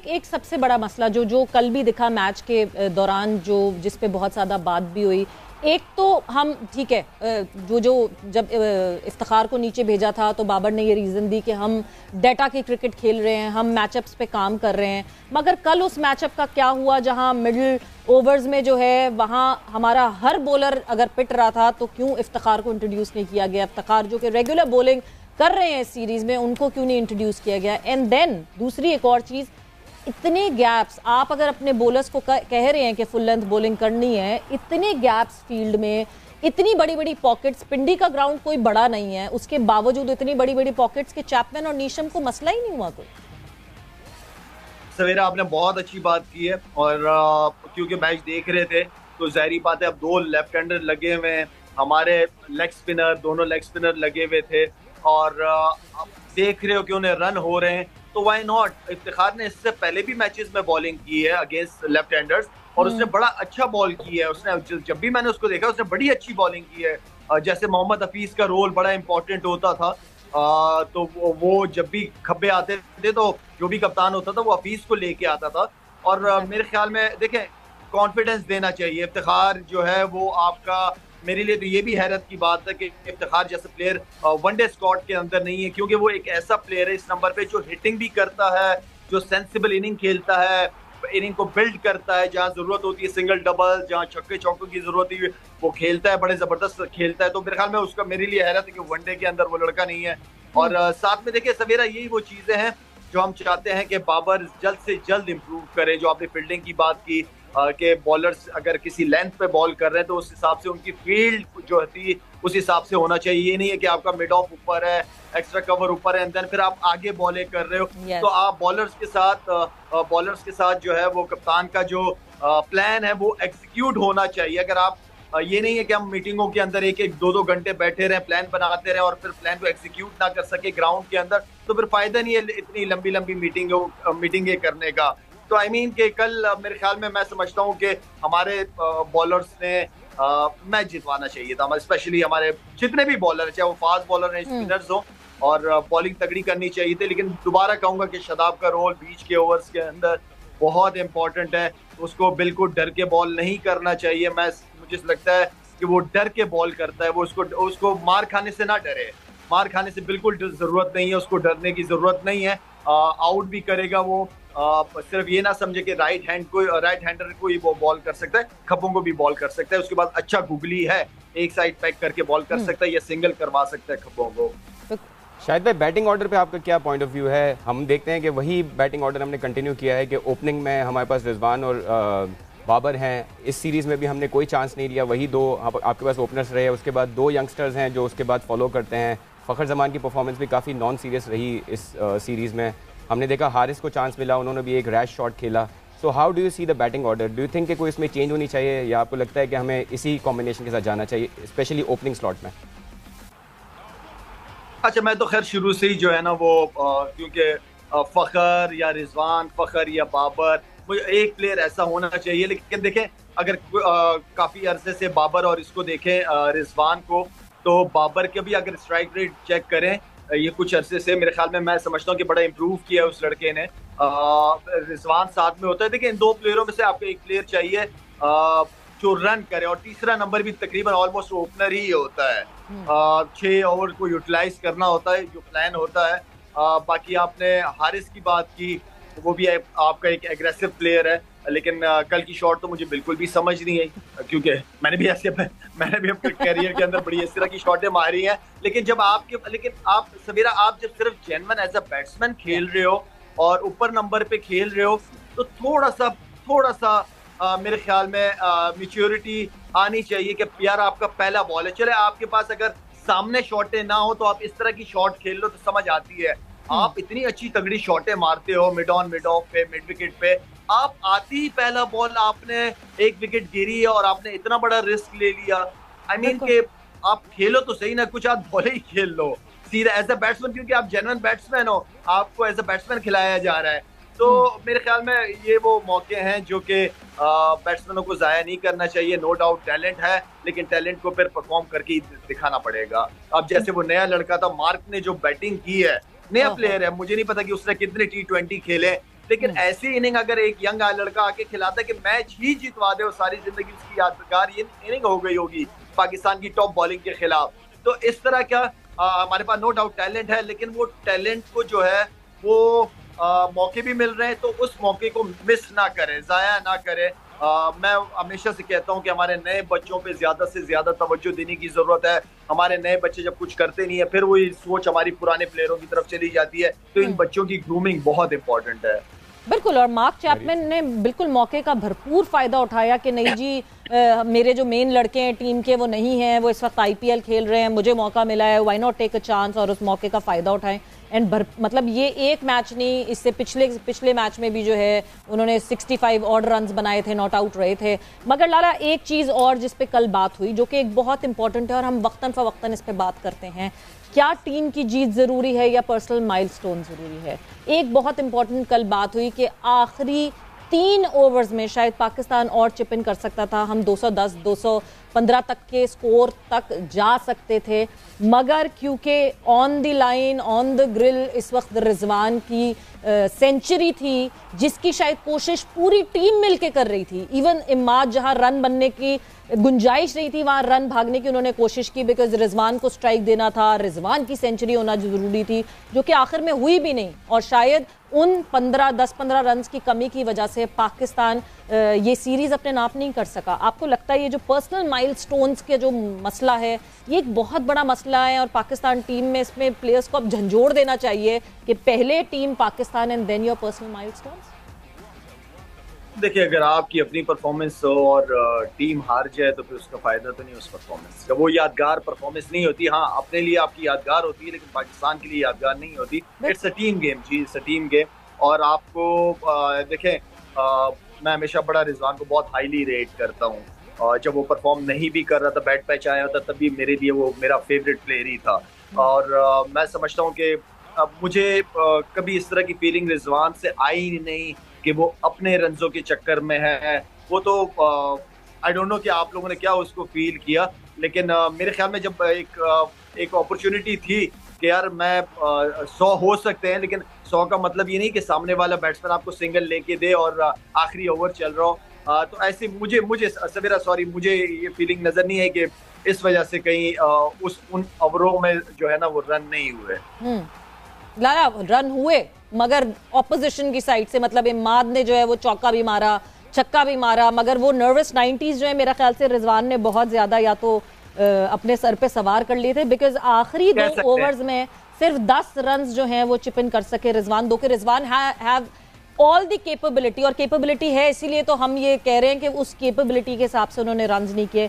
एक सबसे बड़ा मसला जो जो कल भी दिखा मैच के दौरान, जो जिस पे बहुत ज़्यादा बात भी हुई, एक तो हम ठीक है जो जो जब इफ्तिखार को नीचे भेजा था तो बाबर ने ये रीज़न दी कि हम डेटा की क्रिकेट खेल रहे हैं, हम मैचअप्स पे काम कर रहे हैं। मगर कल उस मैचअप का क्या हुआ जहां मिडिल ओवर्स में जो है वहां हमारा हर बॉलर अगर पिट रहा था तो क्यों इफ्तिखार को इंट्रोड्यूस नहीं किया गया? इफ्तिखार जो कि रेगुलर बॉलिंग कर रहे हैं इस सीरीज़ में, उनको क्यों नहीं इंट्रोड्यूस किया गया? एंड देन दूसरी एक और चीज़, इतने गैप्स, आप अगर अपने बॉलर्स को कह रहे हैं कि फुल लेंथ बॉलिंग करनी है, इतने गैप्स फील्ड में, इतनी बड़ी बड़ी पॉकेट्स, पिंडी का ग्राउंड कोई बड़ा नहीं है, उसके बावजूद इतनी बड़ी बड़ी पॉकेट्स के चैपमैन और नीशम को मसला ही नहीं हुआ कोई। सवेरा आपने बहुत अच्छी बात की है, और क्योंकि मैच देख रहे थे तो जाहिर बात है अब दो लेफ्ट हैंडर लगे हुए हैं, हमारे लेग स्पिनर, दोनों लेग स्पिनर लगे हुए थे, और आप देख रहे हो कि उन्हें रन हो रहे हैं, तो वाई नॉट। इफ्तिखार ने इससे पहले भी मैचेस में बॉलिंग की है अगेंस्ट लेफ्ट हैंडर्स, और उसने बड़ा अच्छा बॉल किया है। उसने जब भी मैंने उसको देखा उसने बड़ी अच्छी बॉलिंग की है। जैसे मोहम्मद हफीज का रोल बड़ा इंपॉर्टेंट होता था, तो वो जब भी खब्बे आते थे तो जो भी कप्तान होता था वो हफीज को लेके आता था। और मेरे ख्याल में देखें, कॉन्फिडेंस देना चाहिए। इफ्तिखार जो है वो आपका, मेरे लिए तो ये भी हैरत की बात है कि इफ्तिखार जैसे प्लेयर वनडे स्क्वाड के अंदर नहीं है, क्योंकि वो एक ऐसा प्लेयर है इस नंबर पे जो हिटिंग भी करता है, जो सेंसिबल इनिंग खेलता है, इनिंग को बिल्ड करता है, जहां जरूरत होती है सिंगल डबल, जहां छक्के चौकों की जरूरत है वो खेलता है, बड़े जबरदस्त खेलता है। तो मेरे ख्याल में उसका, मेरे लिए हैरत है कि वनडे के अंदर वो लड़का नहीं है। और साथ में देखिए सवेरा, यही वो चीजें हैं जो हम चाहते हैं कि बाबर जल्द से जल्द इंप्रूव करे। जो आपने फील्डिंग की बात की कि बॉलर्स अगर किसी लेंथ पे बॉल कर रहे हैं तो उस हिसाब से उनकी फील्ड जो होती है उस हिसाब से होना चाहिए। ये नहीं है कि आपका मिड ऑफ ऊपर है, एक्स्ट्रा कवर ऊपर है, एंड देन फिर आप आगे बॉलिंग कर रहे हो। तो आप बॉलर्स के साथ जो है वो कप्तान का जो प्लान है वो एग्जीक्यूट होना चाहिए। अगर आप ये नहीं है कि हम मीटिंगों के अंदर एक एक दो दो घंटे बैठे रहे, प्लान बनाते रहे और फिर प्लान को एग्जीक्यूट ना कर सके ग्राउंड के अंदर, तो फिर फायदा नहीं है इतनी लंबी लंबी मीटिंगें करने का। तो आई मीन कि कल मेरे ख्याल में, मैं समझता हूँ कि हमारे बॉलर्स ने मैच जितवाना चाहिए था। स्पेशली हमारे जितने भी बॉलर, चाहे वो फास्ट बॉलर हैं, स्पिनर्स हो, और बॉलिंग तगड़ी करनी चाहिए थी। लेकिन दोबारा कहूंगा कि शादाब का रोल बीच के ओवर्स के अंदर बहुत इंपॉर्टेंट है, उसको बिल्कुल डर के बॉल नहीं करना चाहिए। मुझे लगता है कि वो डर के बॉल करता है, वो उसको मार खाने से ना डरे, मार खाने से बिल्कुल जरूरत नहीं है, उसको डरने की जरूरत नहीं है। आउट भी करेगा वो, सिर्फ ये ना समझे कि राइट हैंडर को ही वो बॉल कर सकता है, खब्बों को भी बॉल कर सकता है। उसके बाद अच्छा गुगली है, एक साइड पैक करके बॉल कर सकता है या सिंगल करवा सकता है खब्बों को। शायद भाई, बैटिंग ऑर्डर पे आपका क्या पॉइंट ऑफ व्यू है? हम देखते हैं कि वही बैटिंग ऑर्डर हमने कंटिन्यू किया है कि ओपनिंग में हमारे पास रिजवान और बाबर हैं। इस सीरीज़ में भी हमने कोई चांस नहीं लिया, वही दो आपके पास ओपनर्स रहे। उसके बाद दो यंगस्टर्स हैं जो उसके बाद फॉलो करते हैं। फ़खर जमान की परफॉर्मेंस भी काफ़ी नॉन सीरियस रही इस सीरीज़ में। हमने देखा हारिस को चांस मिला, उन्होंने भी एक रैश शॉट खेला। So how do you see the batting order? Do you think कि कोई इसमें चेंज होनी चाहिए, या आपको लगता है कि हमें इसी कॉम्बिनेशन के साथ जाना चाहिए, स्पेशली ओपनिंग स्लॉट में? अच्छा, मैं तो खैर शुरू से ही जो है ना वो क्योंकि फ़खर या रिजवान, फ़खर या बाबर, मुझे एक प्लेयर ऐसा होना चाहिए। लेकिन देखें, अगर काफ़ी अरसे से बाबर और इसको देखें रिजवान को, तो बाबर के भी अगर स्ट्राइक रेट चेक करें ये कुछ अरसे से, मेरे ख्याल में, मैं समझता हूँ कि बड़ा इंप्रूव किया उस लड़के ने। रिजवान साथ में होता है। देखिए, इन दो प्लेयरों में से आपको एक प्लेयर चाहिए जो रन करे, और तीसरा नंबर भी तकरीबन ऑलमोस्ट ओपनर ही होता है। 6 ओवर को यूटिलाइज करना होता है जो प्लान होता है। बाकी आपने हारिस की बात की, वो भी आपका एक एग्रेसिव प्लेयर है, लेकिन कल की शॉट तो मुझे बिल्कुल भी समझ नहीं आई, क्योंकि मैंने भी अपने कैरियर के अंदर बड़ी इस तरह की शॉटें मारी हैं। लेकिन आप सवेरा, आप जब सिर्फ जेन्युइन एज अ बैट्समैन खेल रहे हो और ऊपर नंबर पे खेल रहे हो, तो थोड़ा सा मेरे ख्याल में मैच्योरिटी आनी चाहिए कि यार आपका पहला बॉल है, चले आपके पास अगर सामने शॉटें ना हो तो आप इस तरह की शॉट खेल लो तो समझ आती है। आप इतनी अच्छी तगड़ी शॉटें मारते हो मिड ऑन, मिड ऑफ पे, मिड विकेट पे, आप आती ही पहला बॉल आपने एक विकेट गिरी है और आपने इतना बड़ा रिस्क ले लिया। आई मीन कि आप खेलो तो सही ना, कुछ आप बॉले ही खेल लो सीधा एज अ बैट्समैन, क्योंकि आप जेन्युइन बैट्समैन हो, आपको एज अ बैट्समैन खिलाया जा रहा है। तो मेरे ख्याल में ये वो मौके हैं जो कि बैट्समैनों को जाया नहीं करना चाहिए। नो डाउट टैलेंट है, लेकिन टैलेंट को फिर परफॉर्म करके ही दिखाना पड़ेगा। अब जैसे वो नया लड़का था मार्क ने जो बैटिंग की है, नया प्लेयर है, मुझे नहीं पता कि उसने कितने T20 खेले, लेकिन ऐसी इनिंग अगर एक यंग लड़का आके खिलाता है कि मैच ही जितवा दे और सारी जिंदगी उसकी यादगार ये इनिंग हो गई होगी पाकिस्तान की टॉप बॉलिंग के खिलाफ। तो इस तरह क्या हमारे पास नो डाउट टैलेंट है, लेकिन वो टैलेंट को जो है वो मौके भी मिल रहे हैं, तो उस मौके को मिस ना करें, जाया ना करें। मैं हमेशा से कहता हूं कि हमारे नए बच्चों पे ज्यादा से ज्यादा तवज्जो देने की जरूरत है। हमारे नए बच्चे जब कुछ करते नहीं है फिर वही सोच हमारी पुराने प्लेयरों की तरफ चली जाती है, तो इन बच्चों की ग्रूमिंग बहुत इंपॉर्टेंट है। बिल्कुल, और मार्क चैपमैन ने बिल्कुल मौके का भरपूर फायदा उठाया कि नहीं जी मेरे जो मेन लड़के हैं टीम के वो नहीं हैं, वो इस वक्त IPL खेल रहे हैं, मुझे मौका मिला है, why not take a chance और उस मौके का फायदा उठाएं। एंड मतलब ये एक मैच नहीं, इससे पिछले मैच में भी जो है उन्होंने 65 ऑड रन्स बनाए थे, नॉट आउट रहे थे। मगर लाला एक चीज़ और जिस पे कल बात हुई जो कि एक बहुत इंपॉर्टेंट है और हम वक्तन फवक्तन इस पे बात करते हैं, क्या टीम की जीत ज़रूरी है या पर्सनल माइलस्टोन ज़रूरी है। एक बहुत इंपॉर्टेंट कल बात हुई कि आखिरी 3 ओवर्स में शायद पाकिस्तान और चिप इन कर सकता था, हम 210 215 तक के स्कोर तक जा सकते थे, मगर क्योंकि on the line on the grill इस वक्त रिजवान की सेंचुरी थी जिसकी शायद कोशिश पूरी टीम मिलके कर रही थी। इवन इमाद जहां रन बनने की गुंजाइश नहीं थी वहां रन भागने की उन्होंने कोशिश की, बिकॉज रिजवान को स्ट्राइक देना था, रिजवान की सेंचुरी होना जरूरी थी, जो कि आखिर में हुई भी नहीं। और शायद उन 10-15 रन की कमी की वजह से पाकिस्तान ये सीरीज अपने नाप नहीं कर सका। आपको लगता है ये जो पर्सनल माइलस्टोन्स के जो मसला है ये एक बहुत बड़ा मसला है और पाकिस्तान टीम में इसमें प्लेयर्स को अब झंझोड़ देना चाहिए कि पहले team Pakistan and then your personal milestones? देखिए, अगर आपकी अपनी परफॉर्मेंस हो और टीम हार जाए तो फिर उसका फायदा तो नहीं उस परफॉर्मेंस का, वो यादगार परफॉर्मेंस नहीं होती। हाँ, अपने लिए आपकी यादगार होती है लेकिन पाकिस्तान के लिए यादगार नहीं होती। इट्स अ टीम गेम जी, इट्स अ टीम गेम। और आपको देखें, मैं हमेशा बड़ा रिजवान को बहुत हाईली रेट करता हूँ, और जब वो परफॉर्म नहीं भी कर रहा था, बैट पैच आया था, तब भी मेरे लिए वो मेरा फेवरेट प्लेयर ही था। और मैं समझता हूँ कि मुझे कभी इस तरह की फीलिंग रिजवान से आई नहीं कि वो अपने रंजों के चक्कर में है। वो तो आई डोंट नो कि आप लोगों ने क्या उसको फील किया, लेकिन मेरे ख्याल में जब एक अपॉर्चुनिटी थी कि यार मैं 100 हो सकते हैं, लेकिन 100 का मतलब ये नहीं कि सामने वाला बैट्समैन आपको सिंगल लेके दे और आखिरी ओवर चल रहा हो। तो ऐसे मुझे सवेरा मुझे ये फीलिंग नजर नहीं है कि इस वजह से कहीं उन ओवरों में जो है ना वो रन नहीं हुए। लाला, रन हुए मगर ऑपोजिशन की साइड से, मतलब इमाद ने जो है वो चौका भी मारा, छक्का भी मारा, मगर वो नर्वस 90s जो है मेरा ख्याल से रिजवान ने बहुत ज्यादा या तो अपने सर पे सवार कर लिए थे, बिकॉज आखिरी 2 ओवर्स में सिर्फ 10 रन जो हैं वो चिप इन कर सके रिजवान। दो के Rizwan have all the capability, और कैपेबिलिटी है इसीलिए तो हम ये कह रहे हैं कि उस कैपेबिलिटी के हिसाब से उन्होंने रन नहीं किए।